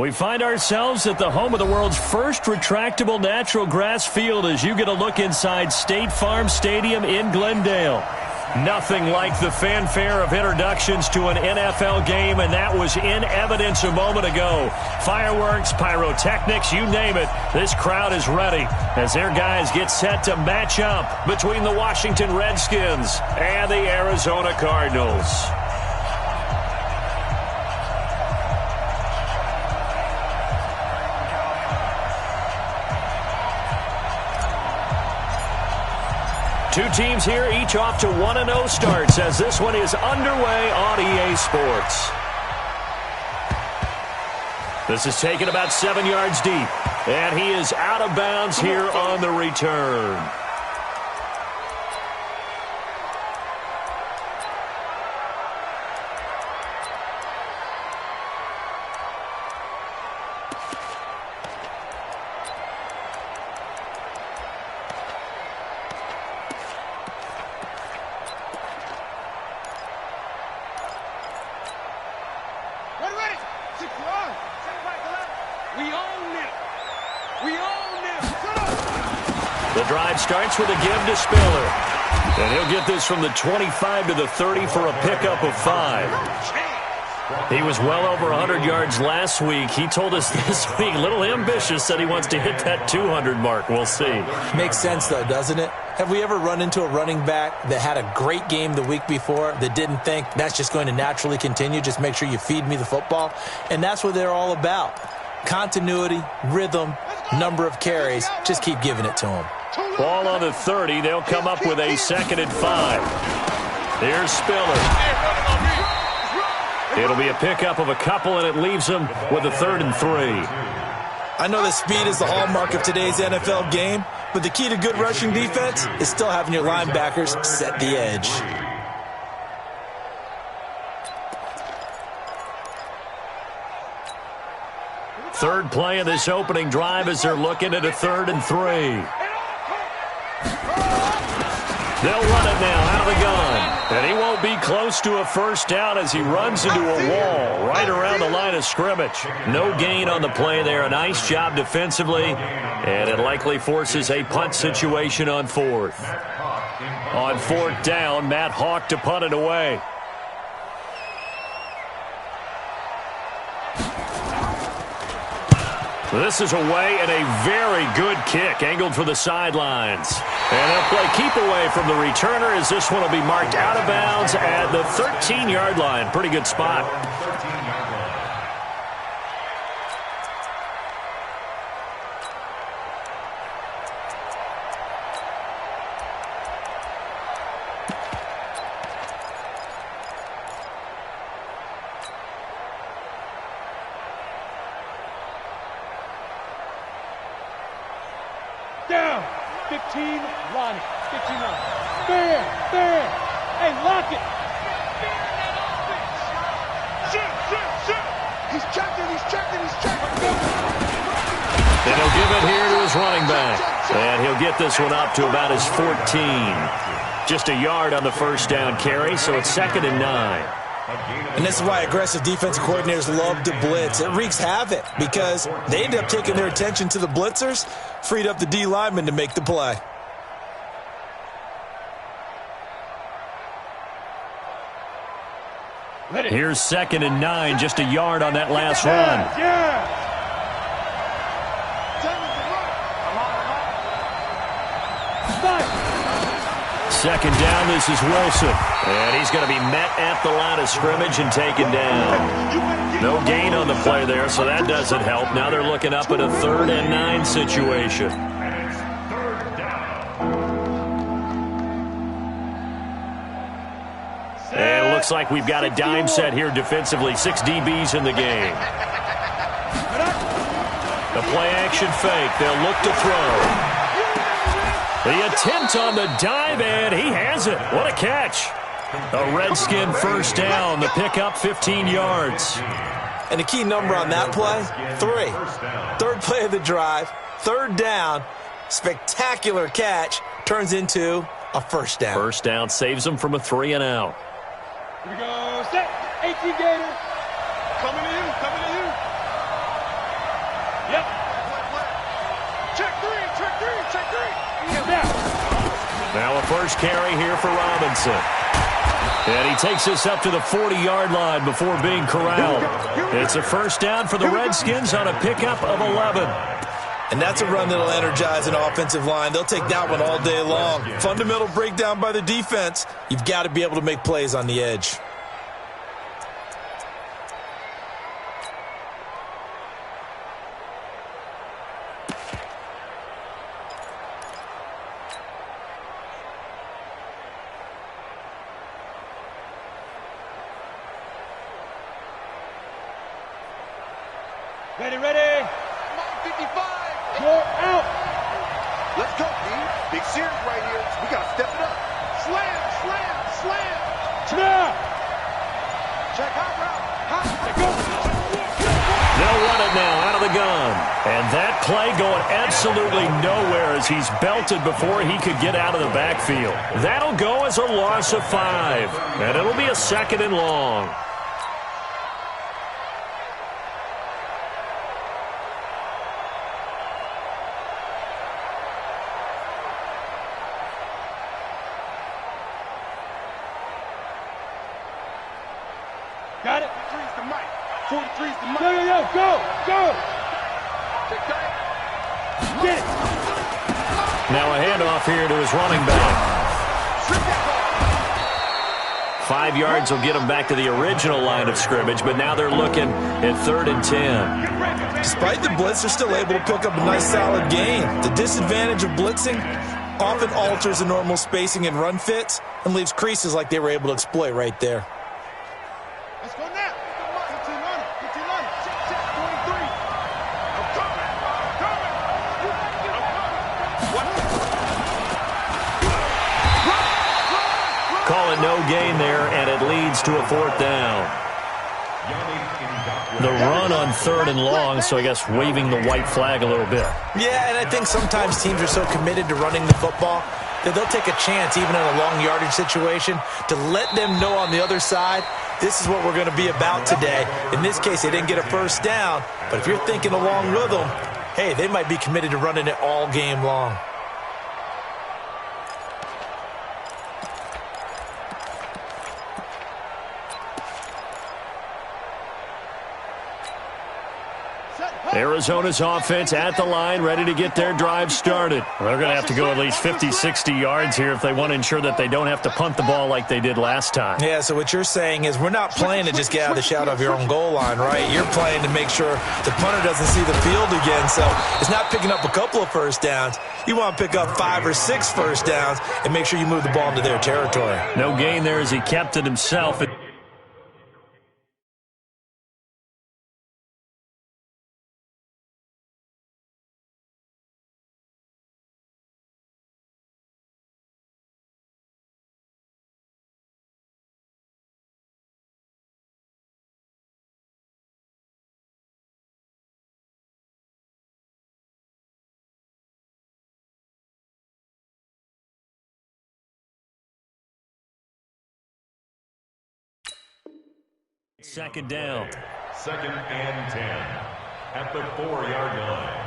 We find ourselves at the home of the world's first retractable natural grass field as you get a look inside State Farm Stadium in Glendale. Nothing like the fanfare of introductions to an NFL game, and that was in evidence a moment ago. Fireworks, pyrotechnics, you name it. This crowd is ready as their guys get set to match up between the Washington Redskins and the Arizona Cardinals. Two teams here, each off to 1-0 starts as this one is underway on EA Sports. This is taken about 7 yards deep, and he is out of bounds here on the return. The drive starts with a give to Spiller. And he'll get this from the 25 to the 30 for a pickup of 5. He was well over 100 yards last week. He told us this week, a little ambitious, said he wants to hit that 200 mark. We'll see. Makes sense, though, doesn't it? Have we ever run into a running back that had a great game the week before that didn't think that's just going to naturally continue? Just make sure you feed me the football. And that's what they're all about. Continuity, rhythm, number of carries. Just keep giving it to them. Ball on the 30. They'll come up with a 2nd and 5. Here's Spiller. It'll be a pickup of a couple, and it leaves them with a 3rd and 3. I know that speed is the hallmark of today's NFL game, but the key to good rushing defense is still having your linebackers set the edge. Third play of this opening drive as they're looking at a 3rd and 3. They'll run it now out of the gun. And he won't be close to a first down as he runs into a wall right around the line of scrimmage. No gain on the play there. A nice job defensively. And it likely forces a punt situation on 4th. On 4th down, Matt Hawk to punt it away. This is away and a very good kick angled for the sidelines. And they'll play keep away from the returner as this one will be marked out of bounds at the 13-yard line. Pretty good spot. Down. 15, Lonnie. 15 line. Fair. Hey, lock it. Shoot. He's checking. And he'll give it here to his running back. And he'll get this one up to about his 14. Just a yard on the first down carry, so it's 2nd and 9. And this is why aggressive defensive coordinators love to blitz. It wreaks havoc because they end up taking their attention to the blitzers, freed up the D lineman to make the play. Here's 2nd and 9, just a yard on that last run. Second down, this is Wilson. And he's going to be met at the line of scrimmage and taken down. No gain on the play there, so that doesn't help. Now they're looking up at a 3rd and 9 situation. And it looks like we've got a dime set here defensively. 6 DBs in the game. The play-action fake. They'll look to throw. The attempt on the dive, and he has it. What a catch. A Redskin first down. The pickup 15 yards. And the key number on that play, 3. Third play of the drive, 3rd down. Spectacular catch turns into a first down. First down saves them from a 3 and out. Here we go. Set. 18 Gator. Coming to you. Now a first carry here for Robinson. And he takes this up to the 40-yard line before being corralled. It's a first down for the Redskins on a pickup of 11. And that's a run that'll energize an offensive line. They'll take that one all day long. Fundamental breakdown by the defense. You've got to be able to make plays on the edge. Ready, ready. 55. You're out. Let's go, D. Big series right here. We got to step it up. Slam, slam, slam. Snap. Check out route. They'll run it now out of the gun. And that play going absolutely nowhere as he's belted before he could get out of the backfield. That'll go as a loss of 5. And it'll be a 2nd and long. Got it. 43's the mic. 43's the mic. Yo, go, go. Check that. Get it. Now a handoff here to his running back. 5 yards will get him back to the original line of scrimmage, but now they're looking at 3rd and 10. Despite the blitz, they're still able to pick up a nice solid gain. The disadvantage of blitzing often alters the normal spacing and run fits and leaves creases like they were able to exploit right there. Let's go now. 15 running. 15 running. Check, check. 23. I'm coming. I'm coming. Call it no gain there, and it leads to a 4th down. The run on 3rd and long, so I guess waving the white flag a little bit. Yeah, and I think sometimes teams are so committed to running the football that they'll take a chance, even in a long yardage situation, to let them know on the other side, this is what we're going to be about today. In this case, they didn't get a first down, but if you're thinking along with them, hey, they might be committed to running it all game long. Arizona's offense at the line, ready to get their drive started. They're going to have to go at least 50, 60 yards here if they want to ensure that they don't have to punt the ball like they did last time. Yeah, so what you're saying is we're not playing to just get out of the shadow of your own goal line, right? You're playing to make sure the punter doesn't see the field again. So it's not picking up a couple of first downs. You want to pick up 5 or 6 first downs and make sure you move the ball into their territory. No gain there as he kept it himself. Second down. 2nd and 10 at the 4-yard line.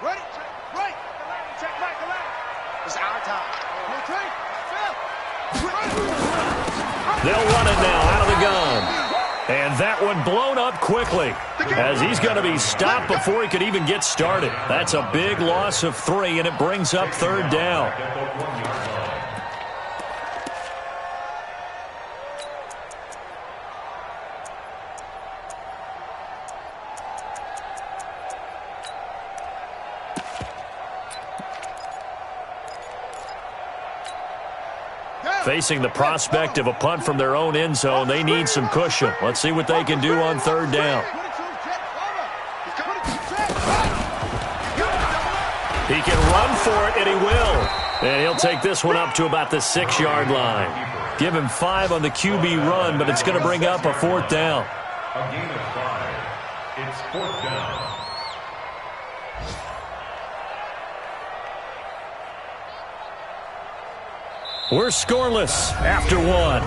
Ready? Right. Check right. The line. It's our time. They'll run it now out of the gun. And that one blown up quickly as he's going to be stopped before he could even get started. That's a big loss of 3, and it brings up 3rd down. Facing the prospect of a punt from their own end zone, they need some cushion. Let's see what they can do on 3rd down. He can run for it, and he will. And he'll take this one up to about the 6-yard line. Give him 5 on the QB run, but it's going to bring up a 4th down. A gain of 5. It's 4th down. We're scoreless after one.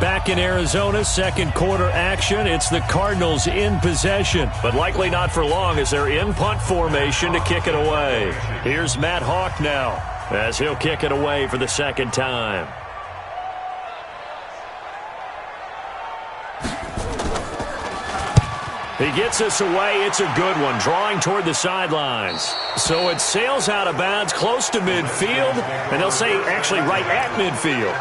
Back in Arizona, second quarter action. It's the Cardinals in possession, but likely not for long as they're in punt formation to kick it away. Here's Matt Hawk now as he'll kick it away for the second time. He gets this away. It's a good one, drawing toward the sidelines. So it sails out of bounds close to midfield, and they'll say actually right at midfield.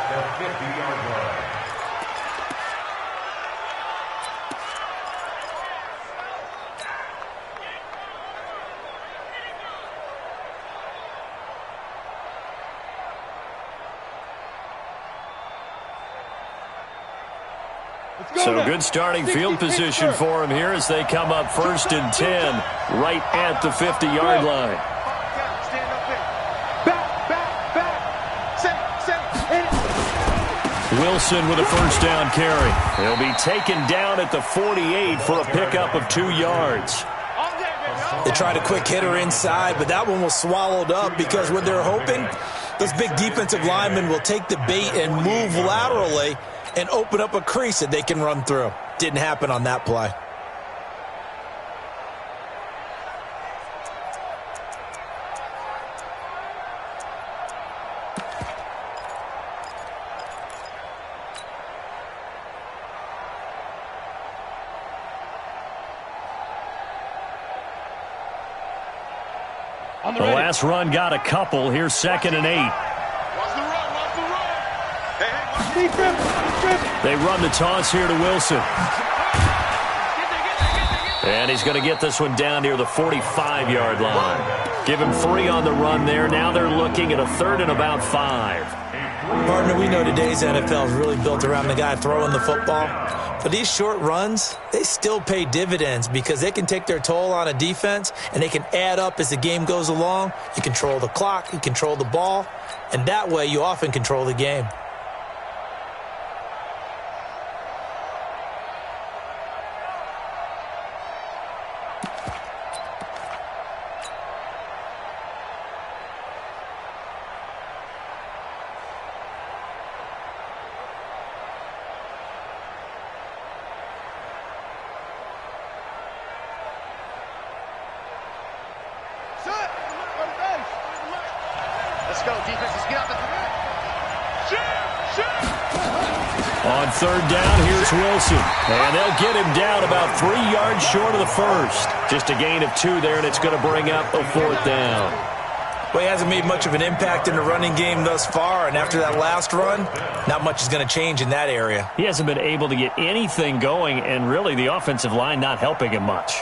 So good starting field position for him here as they come up 1st and 10 right at the 50-yard line. Wilson with a first down carry. He'll be taken down at the 48 for a pickup of 2 yards. They tried a quick hitter inside, but that one was swallowed up because what they're hoping, those big defensive linemen will take the bait and move laterally and open up a crease that they can run through. Didn't happen on that play. The last run got a couple. Here's 2nd and 8. They run the toss here to Wilson. And he's going to get this one down near the 45-yard line. Give him 3 on the run there. Now they're looking at a 3rd and about 5. Partner, we know today's NFL is really built around the guy throwing the football. But these short runs, they still pay dividends because they can take their toll on a defense and they can add up as the game goes along. You control the clock, you control the ball, and that way you often control the game. On 3rd down, here's Wilson. And they'll get him down about 3 yards short of the first. Just a gain of 2 there, and it's going to bring up a 4th down. Well, he hasn't made much of an impact in the running game thus far, and after that last run, not much is going to change in that area. He hasn't been able to get anything going, and really the offensive line not helping him much.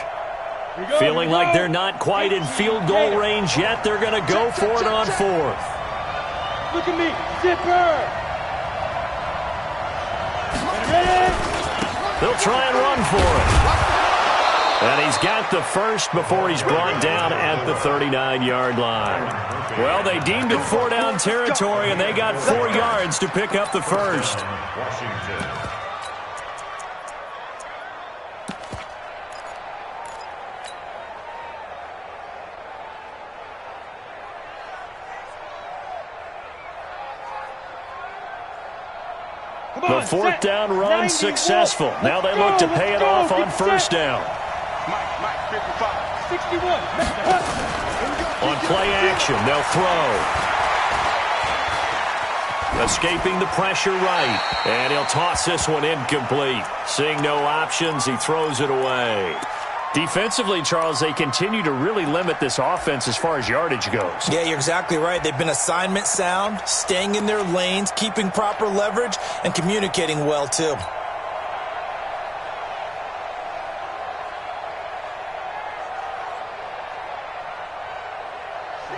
Feeling like they're not quite in field goal range yet, they're going to go for it on 4th. Look at me, zipper! They'll try and run for it. And he's got the first before he's brought down at the 39-yard line. Well, they deemed it 4-down territory, and they got 4 yards to pick up the first. The 4th down run successful. Now they look to pay it off on 1st down. On play action, they'll throw. Escaping the pressure right. And he'll toss this one incomplete. Seeing no options, he throws it away. Defensively, Charles, they continue to really limit this offense as far as yardage goes. Yeah, you're exactly right. They've been assignment sound, staying in their lanes, keeping proper leverage, and communicating well, too.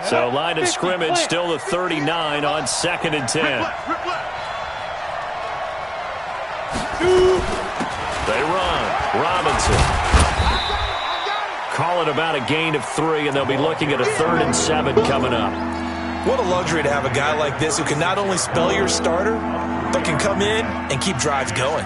So line of scrimmage still the 39 on 2nd and 10. They run. Robinson. Call it about a gain of 3, and they'll be looking at a 3rd and 7 coming up. What a luxury to have a guy like this who can not only spell your starter, but can come in and keep drives going.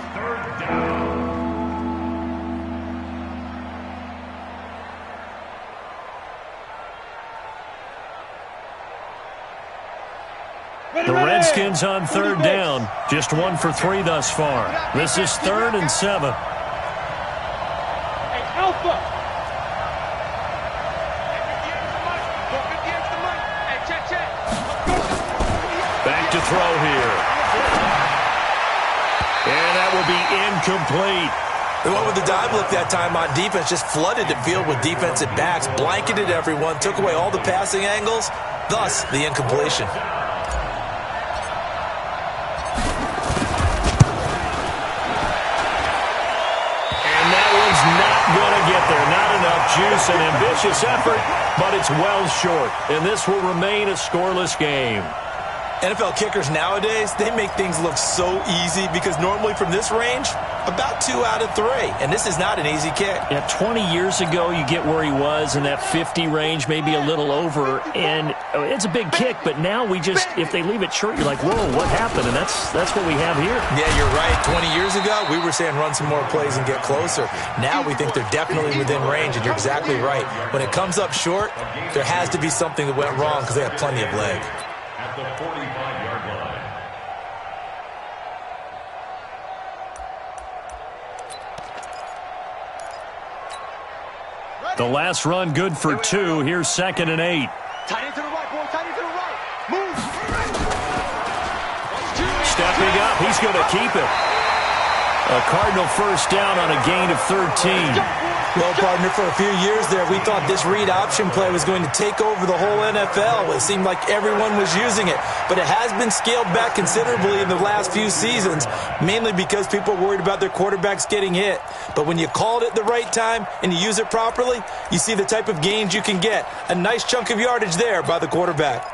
The Redskins on third down. Just 1 for 3 thus far. This is 3rd and 7. Hey, Alpha. Back to throw here. And that will be incomplete. They went with the dive look that time on defense, just flooded the field with defensive backs, blanketed everyone, took away all the passing angles, thus the incompletion. And that one's not going to get there. Not enough juice, an ambitious effort, but it's well short. And this will remain a scoreless game. NFL kickers nowadays, they make things look so easy because normally from this range, about 2 out of 3. And this is not an easy kick. Yeah, 20 years ago, you get where he was in that 50 range, maybe a little over. And it's a big kick, but now we just, if they leave it short, you're like, whoa, what happened? And that's what we have here. Yeah, you're right. 20 years ago, we were saying run some more plays and get closer. Now we think they're definitely within range, and you're exactly right. When it comes up short, there has to be something that went wrong because they have plenty of leg. At the 45-yard line. The last run good for 2. Here's 2nd and 8. Tight end to the right, boy. Tight end to the right. Move. Stepping up. He's going to keep it. A Cardinal first down on a gain of 13. Well, partner, for a few years there, we thought this read option play was going to take over the whole NFL. It seemed like everyone was using it. But it has been scaled back considerably in the last few seasons, mainly because people are worried about their quarterbacks getting hit. But when you call it at the right time and you use it properly, you see the type of gains you can get. A nice chunk of yardage there by the quarterback.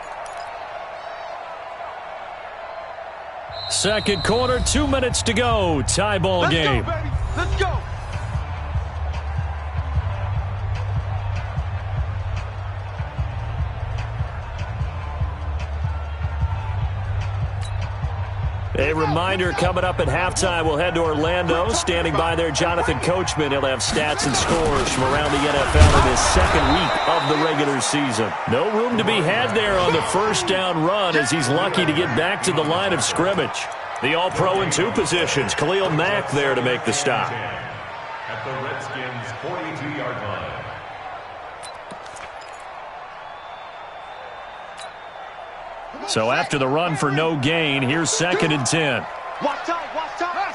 Second quarter, 2 minutes to go. Tie ball game. Let's go, baby. Let's go. A reminder, coming up at halftime, we'll head to Orlando. Standing by there, Jonathan Coachman. He'll have stats and scores from around the NFL in his second week of the regular season. No room to be had there on the first down run as he's lucky to get back to the line of scrimmage. The All-Pro in 2 positions. Khalil Mack there to make the stop. At the Redskins' 42-yard line. So after the run for no gain, here's 2nd and 10. Watch tight, watch tight.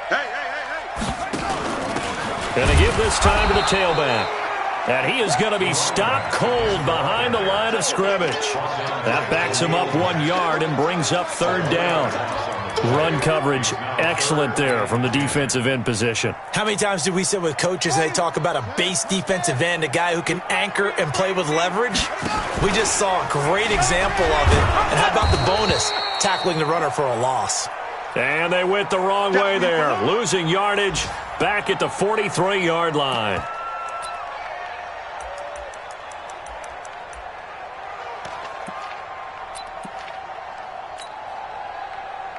Hey. Going to give this time to the tailback. And he is going to be stopped cold behind the line of scrimmage. That backs him up 1 yard and brings up 3rd down. Run coverage excellent there from the defensive end position. How many times do we sit with coaches and they talk about a base defensive end, a guy who can anchor and play with leverage? We just saw a great example of it. And how about the bonus, tackling the runner for a loss? And they went the wrong way there, losing yardage back at the 43-yard line.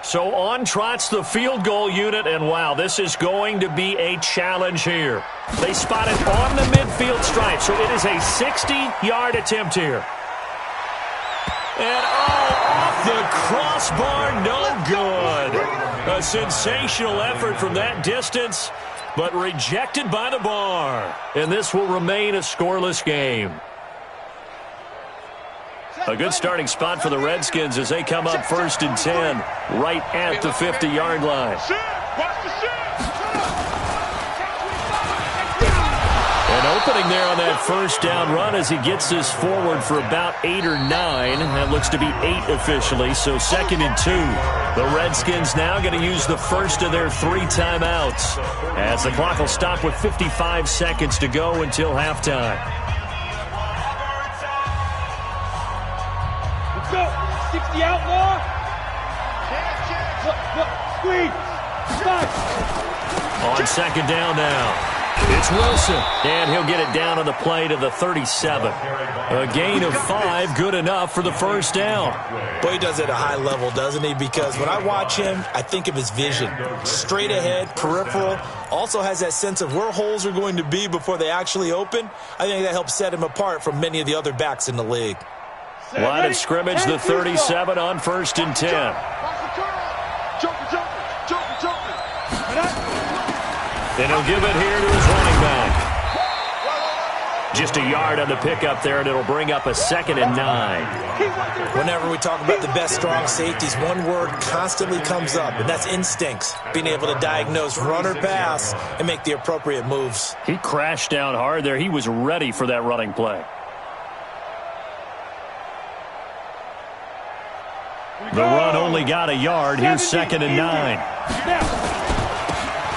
So on trots the field goal unit, and wow, this is going to be a challenge here. They spot it on the midfield stripe, so it is a 60-yard attempt here. And off the crossbar, no good. A sensational effort from that distance, but rejected by the bar. And this will remain a scoreless game. A good starting spot for the Redskins as they come up 1st and 10, right at the 50-yard line. An opening there on that first down run as he gets this forward for about 8 or 9. That looks to be 8 officially, so 2nd and 2. The Redskins now going to use the first of their 3 timeouts as the clock will stop with 55 seconds to go until halftime. Go. 60 outlaw. Look. Squeeze. Stop. On 2nd down now. It's Wilson, and he'll get it down on the play to the 37. A gain of 5, good enough for the first down. Boy, he does it at a high level, doesn't he? Because when I watch him, I think of his vision. Straight ahead, peripheral, also has that sense of where holes are going to be before they actually open. I think that helps set him apart from many of the other backs in the league. Line of scrimmage, the 37 on 1st and 10. And he'll give it here to his running back. Just a yard on the pickup there, and it'll bring up a 2nd and 9. Whenever we talk about the best strong safeties, one word constantly comes up, and that's instincts. Being able to diagnose run or pass and make the appropriate moves. He crashed down hard there. He was ready for that running play. The run only got a yard. Here's 2nd and 9.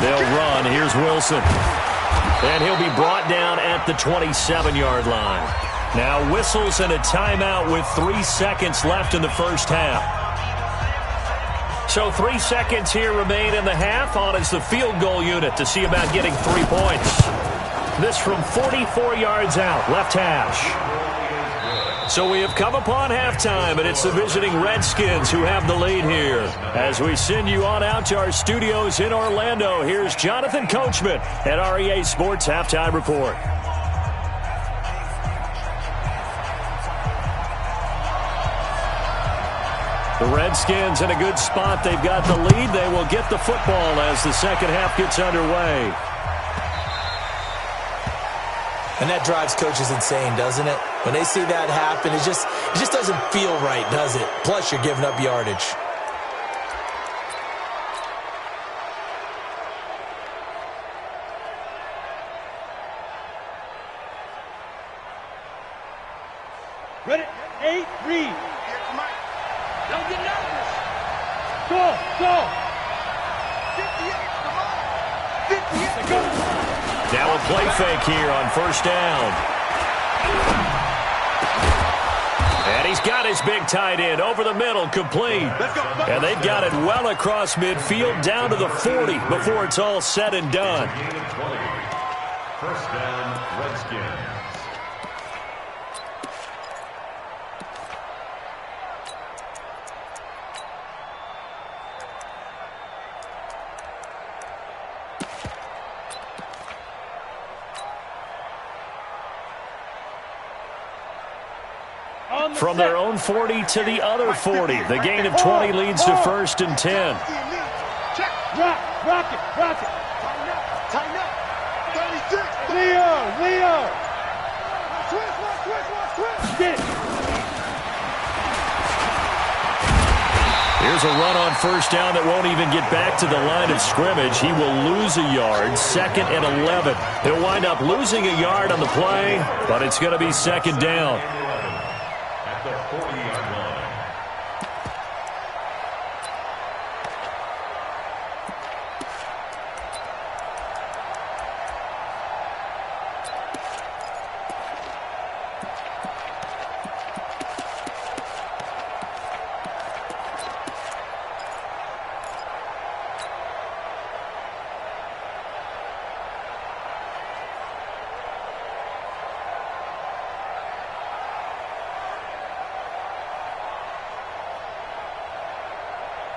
They'll run. Here's Wilson. And he'll be brought down at the 27-yard line. Now whistles and a timeout with 3 seconds left in the first half. So 3 seconds here remain in the half. On is the field goal unit to see about getting 3 points. This from 44 yards out, left hash. So we have come upon halftime, and it's the visiting Redskins who have the lead here. As we send you on out to our studios in Orlando, here's Jonathan Coachman at REA Sports Halftime Report. The Redskins in a good spot. They've got the lead. They will get the football as the second half gets underway. And that drives coaches insane, doesn't it? When they see that happen, it just doesn't feel right, does it? Plus, you're giving up yardage. Ready? 8, read. Don't get nervous. Go. 58, come on. 58, go. Now a play fake here on 1st down. And he's got his big tight end over the middle, complete. And they've got it well across midfield down to the 40 before it's all said and done. 1st down, Redskins. From their own 40 to the other 40. The gain of 20 leads to 1st and 10. Rock it. Tighten up. 36. Leo. Switch. Get it. Here's a run on 1st down that won't even get back to the line of scrimmage. He will lose a yard, 2nd and 11. He'll wind up losing a yard on the play, but it's going to be 2nd down. At the 40-yard line.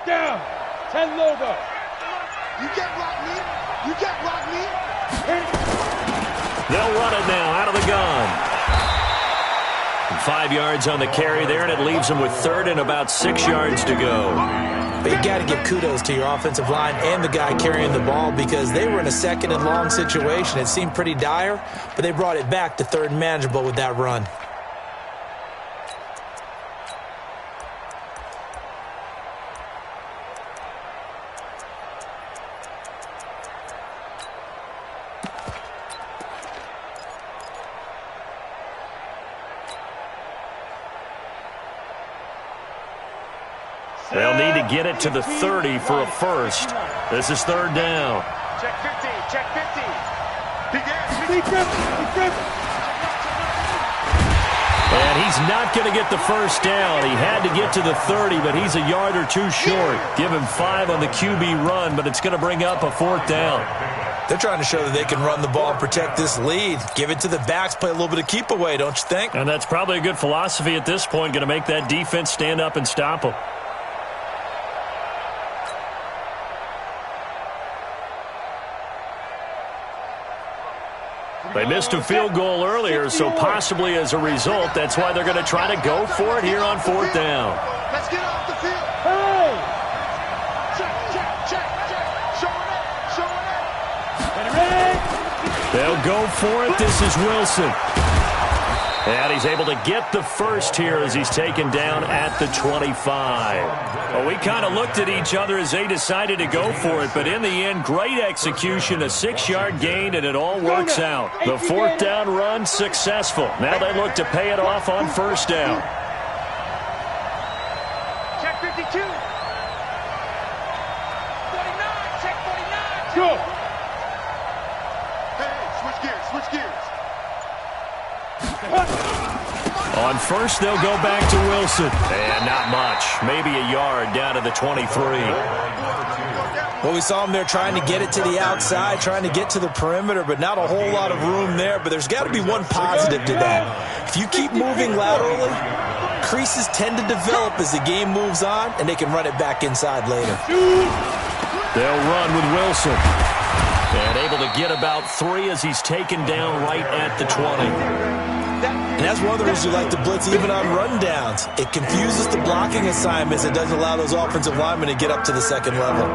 Down. 10 logo. You can't block me. They'll run it now out of the gun. And 5 yards on the carry there, and it leaves them with 3rd and about 6 yards to go. But you got to give kudos to your offensive line and the guy carrying the ball because they were in a 2nd and long situation. It seemed pretty dire, but they brought it back to 3rd and manageable with that run. They'll need to get it to the 30 for a first. This is 3rd down. Check 15. And he's not going to get the first down. He had to get to the 30, but he's a yard or 2 short. Give him 5 on the QB run, but it's going to bring up a 4th down. They're trying to show that they can run the ball and protect this lead. Give it to the backs, play a little bit of keep away, don't you think? And that's probably a good philosophy at this point, going to make that defense stand up and stop them. They missed a field goal earlier, so possibly as a result, that's why they're going to try to go for it here on 4th down. Let's get off the field. Hey! Check. Showing up. Ready? They'll go for it. This is Wilson. And he's able to get the first here as he's taken down at the 25. Well, we kind of looked at each other as they decided to go for it, but in the end, great execution, a 6-yard gain, and it all works out. The 4th down run successful. Now they look to pay it off on 1st down. Check 52. 49. Check 49. Go! Hey, switch gears. On 1st, they'll go back to Wilson. And not much. Maybe a yard down to the 23. Well, we saw him there trying to get it to the outside, trying to get to the perimeter, but not a whole lot of room there. But there's got to be one positive to that. If you keep moving laterally, creases tend to develop as the game moves on, and they can run it back inside later. They'll run with Wilson. And able to get about 3 as he's taken down right at the 20. And that's one of the reasons you like to blitz even on rundowns. It confuses the blocking assignments. It doesn't allow those offensive linemen to get up to the second level.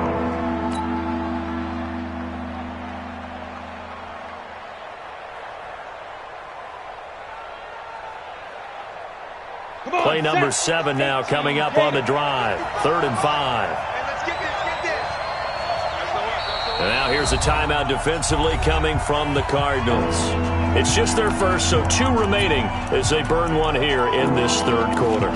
Play number 7 now coming up on the drive. 3rd and 5. Let's get this. And now here's a timeout defensively coming from the Cardinals. It's just their first, so 2 remaining as they burn one here in this 3rd quarter.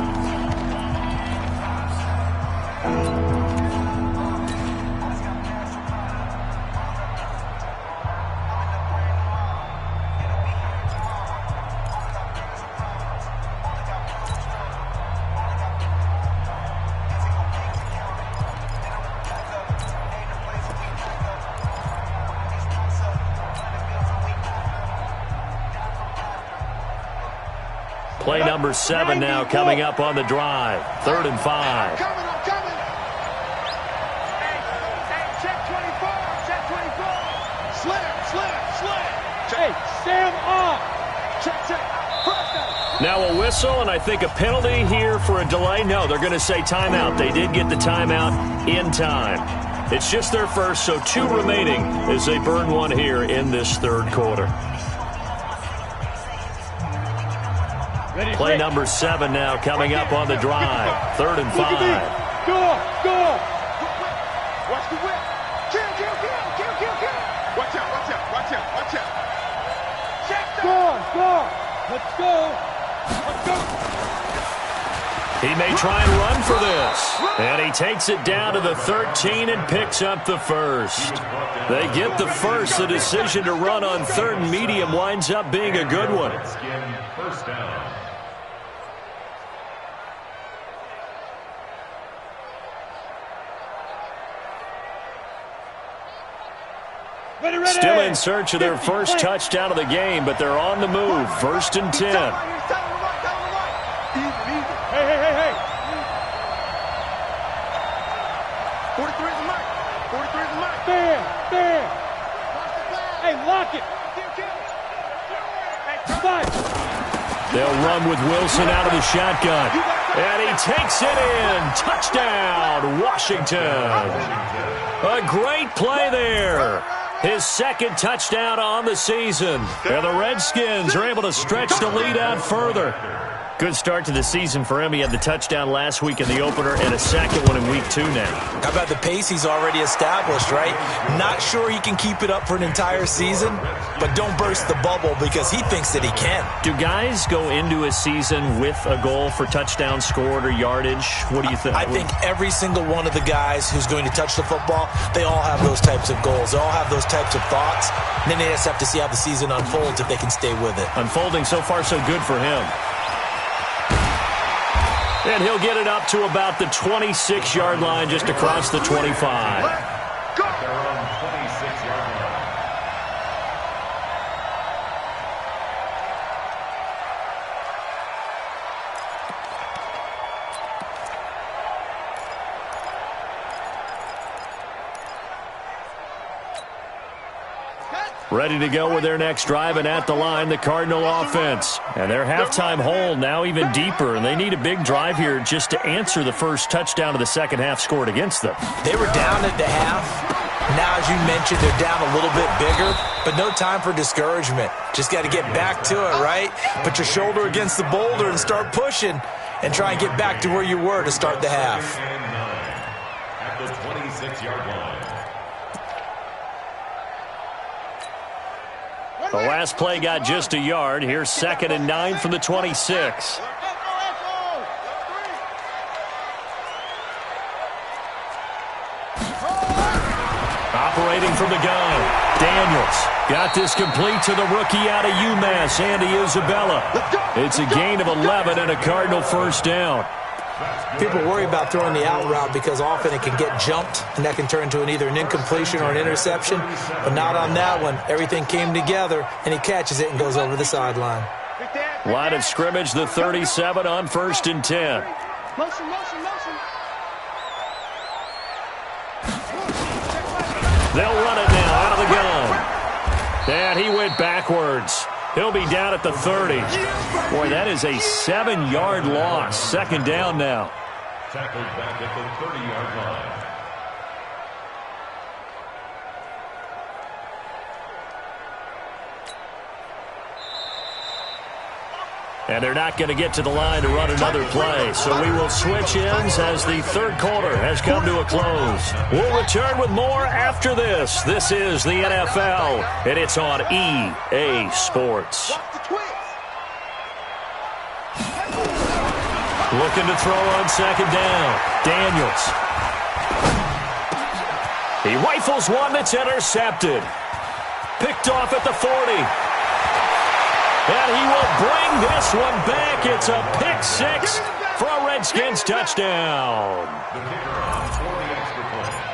Play number 7 now coming up on the drive. 3rd and 5. I'm coming. Hey, check 24. Check 24. Slam. Hey, Sam off! Check. First down. Now a whistle, and I think a penalty here for a delay. No, they're going to say timeout. They did get the timeout in time. It's just their first, so 2 remaining as they burn one here in this 3rd quarter. Play number 7 now coming up on the drive. 3rd and 5. Go! Watch the whip. Kill. Watch out. Check Go! Let's go! He may try and run for this. And he takes it down to the 13 and picks up the first. They get the first. The decision to run on 3rd and medium winds up being a good one. First down. Ready. Still in search of their first touchdown of the game, but they're on the move. 1st and 10. Hey! 43 is the mark. There! Hey, lock it! They'll run with Wilson out of the shotgun. And he takes it in. Touchdown, Washington. A great play there. His 2nd touchdown on the season. And the Redskins are able to stretch the lead out further. Good start to the season for him. He had the touchdown last week in the opener and a 2nd one in week 2 now. How about the pace he's already established, right? Not sure he can keep it up for an entire season, but don't burst the bubble because he thinks that he can. Do guys go into a season with a goal for touchdown scored or yardage? What do you think? I think every single one of the guys who's going to touch the football, they all have those types of goals. They all have those types of thoughts. And then they just have to see how the season unfolds if they can stay with it. Unfolding so far so good for him. And he'll get it up to about the 26-yard line just across the 25. They're on 26-yard line. Cut. Ready to go with their next drive, and at the line, the Cardinal offense. And their halftime hole now even deeper, and they need a big drive here just to answer the first touchdown of the second half scored against them. They were down at the half. Now, as you mentioned, they're down a little bit bigger, but no time for discouragement. Just got to get back to it, right? Put your shoulder against the boulder and start pushing and try and get back to where you were to start the half. At the 26-yard line. The last play got just a yard. Here's 2nd and 9 from the 26. Operating from the gun, Daniels got this complete to the rookie out of UMass, Andy Isabella. It's a gain of 11 and a Cardinal first down. People worry about throwing the out route because often it can get jumped, and that can turn into either an incompletion or an interception. But not on that one. Everything came together, and he catches it and goes over the sideline. Line of scrimmage, the 37 on 1st and 10. Motion, motion, motion. They'll run it now out of the gun. And he went backwards. He'll be down at the 30. Boy, that is a 7-yard loss. 2nd down now. Tackled back at the 30-yard line. And they're not going to get to the line to run another play. So we will switch ends as the third quarter has come to a close. We'll return with more after this. This is the NFL, and it's on EA Sports. Looking to throw on 2nd down. Daniels. He rifles one that's intercepted. Picked off at the 40. And he will bring this one back. It's a pick 6 for a Redskins touchdown.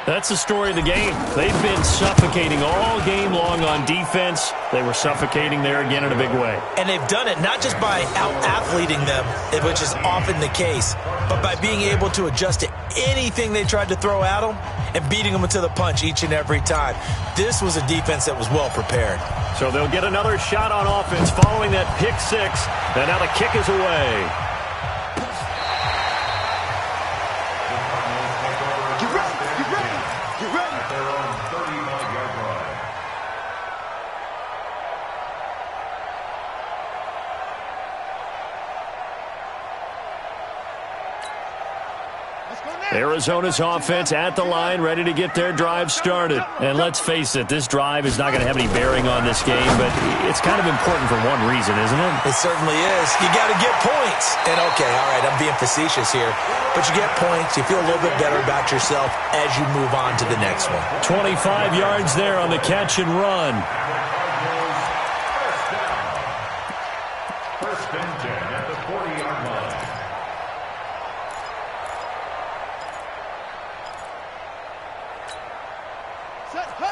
That's the story of the game. They've been suffocating all game long on defense. They were suffocating there again in a big way. And they've done it not just by out-athleting them, which is often the case, but by being able to adjust to anything they tried to throw at them and beating them to the punch each and every time. This was a defense that was well prepared. So they'll get another shot on offense following that pick 6. And now the kick is away. Arizona's offense at the line, ready to get their drive started. And let's face it, this drive is not going to have any bearing on this game, but it's kind of important for one reason, isn't it? It certainly is. You got to get points. And, okay, all right, I'm being facetious here. But you get points, you feel a little bit better about yourself as you move on to the next one. 25 yards there on the catch and run. First and 10 at the 40-yard line.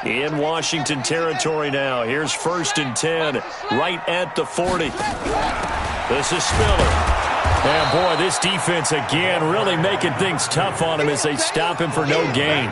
In Washington territory now. Here's 1st and 10 right at the 40. This is Spiller. And, boy, this defense again really making things tough on him as they stop him for no gain.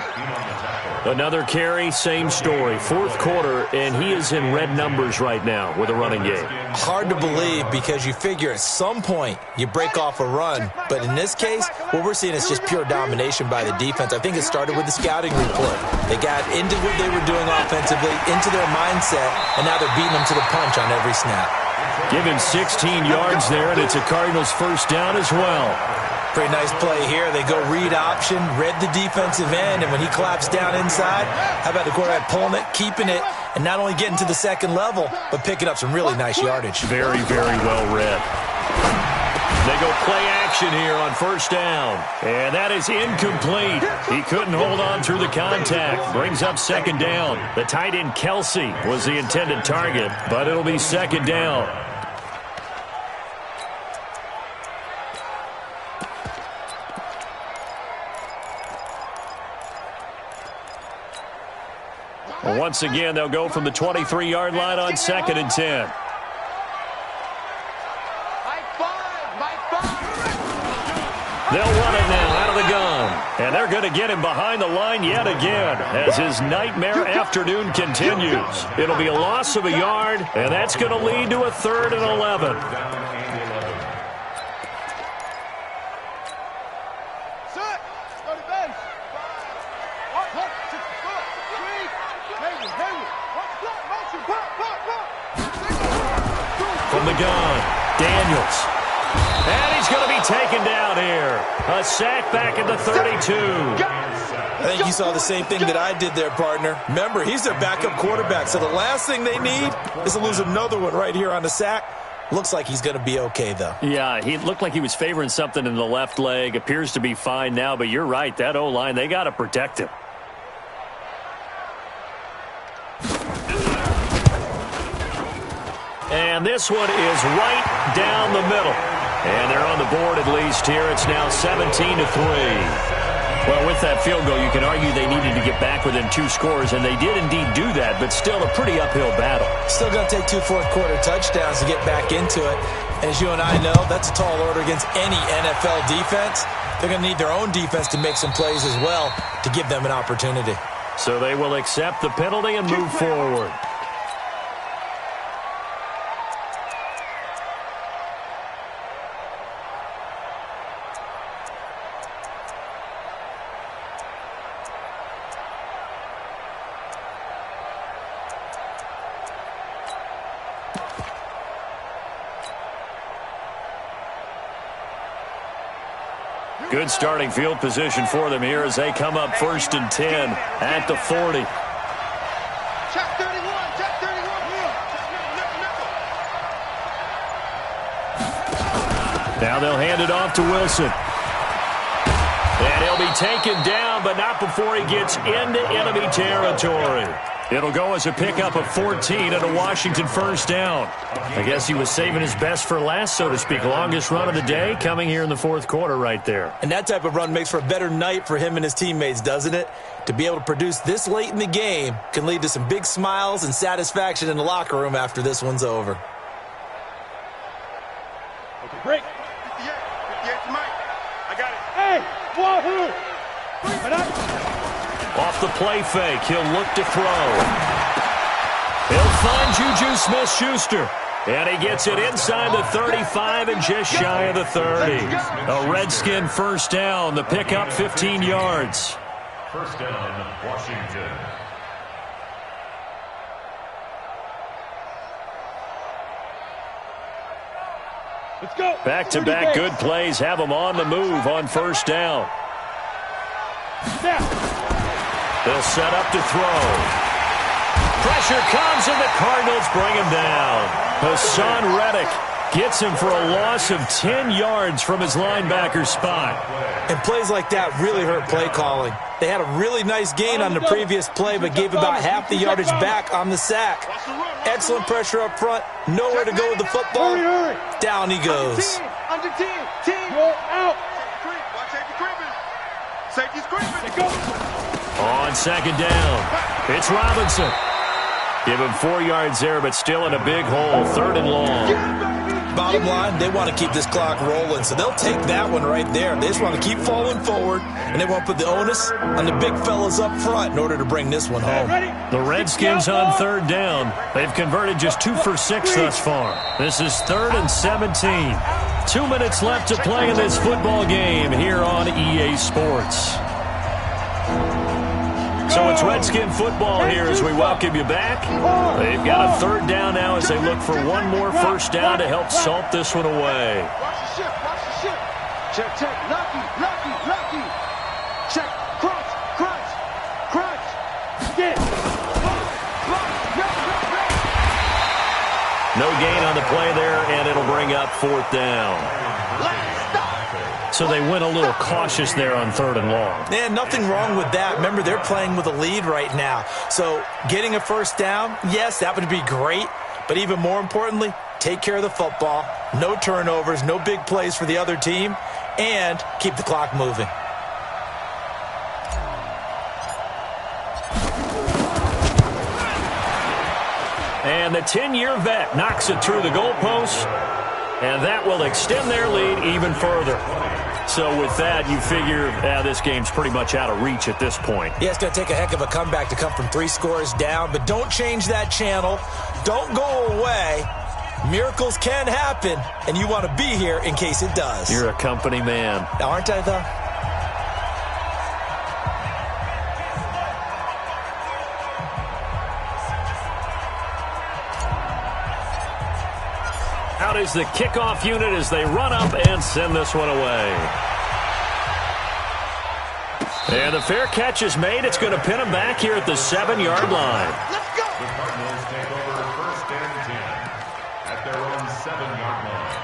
Another carry, same story. 4th quarter, and he is in red numbers right now with a running game. Hard to believe because you figure at some point you break off a run. But in this case, what we're seeing is just pure domination by the defense. I think it started with the scouting report. They got into what they were doing offensively, into their mindset, and now they're beating them to the punch on every snap. Give him 16 yards there, and it's a Cardinals first down as well. Pretty nice play here. They go read option, read the defensive end, and when he collapsed down inside, how about the quarterback pulling it, keeping it, and not only getting to the second level, but picking up some really nice yardage. Very, very well read. They go play action here on first down. And that is incomplete. He couldn't hold on through the contact. Brings up 2nd down. The tight end Kelsey was the intended target, but it'll be 2nd down. Once again, they'll go from the 23-yard line on 2nd and 10. They'll run it now out of the gun. And And they're going to get him behind the line yet again as his nightmare afternoon continues. It'll be a loss of a yard, and that's going to lead to a 3rd and 11. From the gun, Daniels. And he's going to be taken down here. A sack back at the 32. I think you saw the same thing that I did there, partner. Remember, he's their backup quarterback, so the last thing they need is to lose another one right here on the sack. Looks like he's going to be okay, though. Yeah, he looked like he was favoring something in the left leg. Appears to be fine now, but you're right. That O-line, they got to protect him. And this one is right down the middle. And they're on the board at least here. It's now 17-3. Well, with that field goal, you can argue they needed to get back within 2 scores, and they did indeed do that, but still a pretty uphill battle. Still going to take 2 fourth-quarter touchdowns to get back into it. As you and I know, that's a tall order against any NFL defense. They're going to need their own defense to make some plays as well to give them an opportunity. So they will accept the penalty and move forward. Good starting field position for them here as they come up 1st and 10 at the 40. Check 31, check 31 here. Now they'll hand it off to Wilson. And he'll be taken down, but not before he gets into enemy territory. It'll go as a pickup of 14 and a Washington 1st down. I guess he was saving his best for last, so to speak. Longest run of the day coming here in the 4th quarter right there. And that type of run makes for a better night for him and his teammates, doesn't it? To be able to produce this late in the game can lead to some big smiles and satisfaction in the locker room after this one's over. Okay, break. 58, 58 to Mike. I got it. Hey, wahoo! Off the play fake, he'll look to throw. He'll find Juju Smith-Schuster. And he gets it inside the 35 and just shy of the 30. A Redskin 1st down, the pickup 15 yards. 1st down, Washington. Let's go. Back-to-back good plays have them on the move on 1st down. Snap. They'll set up to throw. Pressure comes, and the Cardinals bring him down. Hassan Reddick gets him for a loss of 10 yards from his linebacker spot. And plays like that really hurt play calling. They had a really nice gain on the previous play, but gave about half the yardage back on the sack. Excellent pressure up front. Nowhere to go with the football. Hurry. Down he goes. Under 10, 10. Roll out. Watch safety creeping. Safety's creeping. Go. On 2nd down, it's Robinson. Give him 4 yards there, but still in a big hole, 3rd and long. Bottom line, they want to keep this clock rolling, so they'll take that one right there. They just want to keep falling forward, and they won't put the onus on the big fellas up front in order to bring this one home. The Redskins on 3rd down. They've converted just 2 for 6 thus far. This is 3rd and 17. 2 minutes left to play in this football game here on EA Sports. So it's Redskin football here as we welcome you back. They've got a 3rd down now as they look for one more 1st down to help salt this one away. Watch the ship, watch the ship. Check, check, lucky, lucky, lucky. Check, crunch, crunch, crunch. Get. No gain on the play there, and it'll bring up 4th down. So they went a little cautious there on 3rd and long. Man, nothing wrong with that. Remember, they're playing with a lead right now. So getting a 1st down, yes, that would be great. But even more importantly, take care of the football. No turnovers, no big plays for the other team, and keep the clock moving. And the 10-year vet knocks it through the goalpost, and that will extend their lead even further. So with that, you figure this game's pretty much out of reach at this point. Yeah, it's going to take a heck of a comeback to come from 3 scores down, but don't change that channel. Don't go away. Miracles can happen, and you want to be here in case it does. You're a company man. Aren't I, though? Out is the kickoff unit as they run up and send this one away. And the fair catch is made. It's going to pin him back here at the 7-yard line. Let's go. The Cardinals take over 1st and 10 at their own 7-yard line.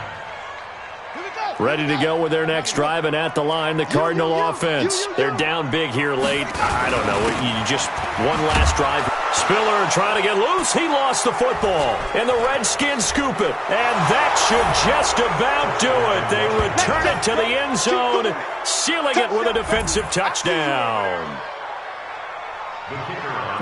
Here we go. Ready to go with their next drive, and at the line, the Cardinal offense. They're down big here late. I don't know. You just one last drive. Spiller trying to get loose. He lost the football. And the Redskins scoop it. And that should just about do it. They return it to the end zone, sealing it with a defensive touchdown.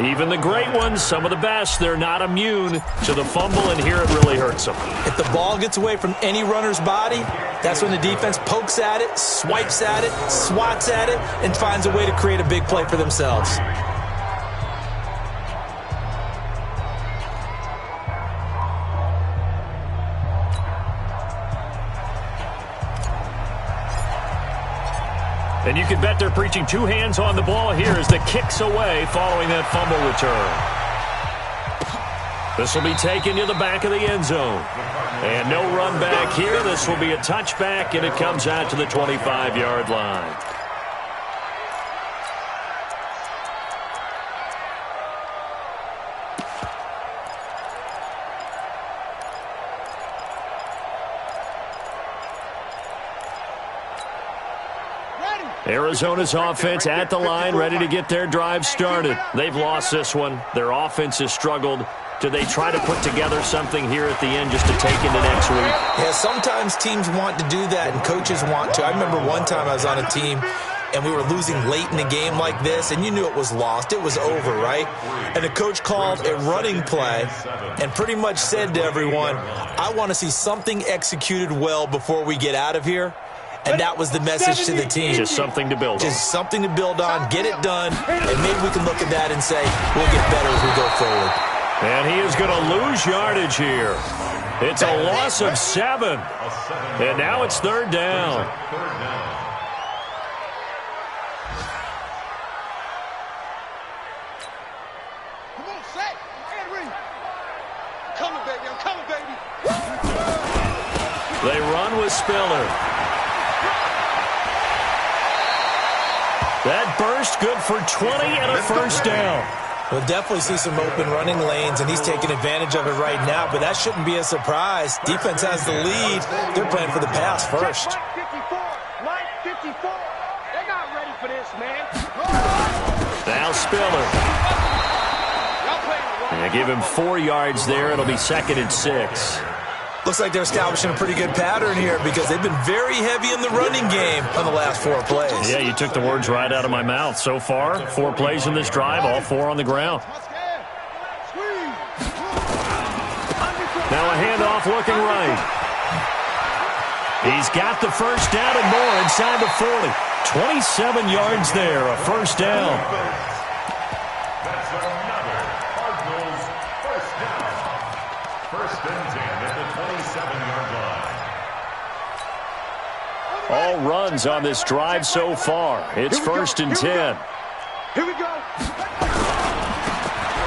Even the great ones, some of the best, they're not immune to the fumble, and here it really hurts them. If the ball gets away from any runner's body, that's when the defense pokes at it, swipes at it, swats at it, and finds a way to create a big play for themselves. And you can bet they're preaching 2 hands on the ball here as the kick's away following that fumble return. This will be taken to the back of the end zone. And no run back here. This will be a touchback, and it comes out to the 25-yard line. Arizona's offense at the line, ready to get their drive started. They've lost this one. Their offense has struggled. Do they try to put together something here at the end just to take into next week? Yeah, sometimes teams want to do that, and coaches want to. I remember one time I was on a team, and we were losing late in a game like this, and you knew it was lost. It was over, right? And the coach called a running play and pretty much said to everyone, I want to see something executed well before we get out of here. And that was the message to the team. Just something to build on. Just something to build on, get it done, and maybe we can look at that and say, we'll get better as we go forward. And he is going to lose yardage here. It's a loss of 7. And now it's 3rd down. Come on, set. Henry. Coming, baby. I'm coming, baby. They run with Spiller. That burst good for 20 and a 1st down. We'll definitely see some open running lanes, and he's taking advantage of it right now, but that shouldn't be a surprise. Defense has the lead. They're playing for the pass first. Line 54. They're not ready for this, man. Now Spiller. And give him 4 yards there. It'll be 2nd and 6. Looks like they're establishing a pretty good pattern here because they've been very heavy in the running game on the last 4 plays. Yeah, you took the words right out of my mouth. So far, 4 plays in this drive, all 4 on the ground. Now a handoff looking right. He's got the 1st down and more inside the 40. 27 yards there, a 1st down. That's another Cardinals 1st down. 1st and 10 at the 27-yard line. All runs on this drive so far. It's 1st and 10. Here we go.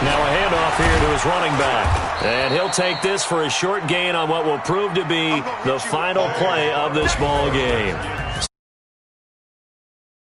Now a handoff here to his running back. And he'll take this for a short gain on what will prove to be the final play of this ball game.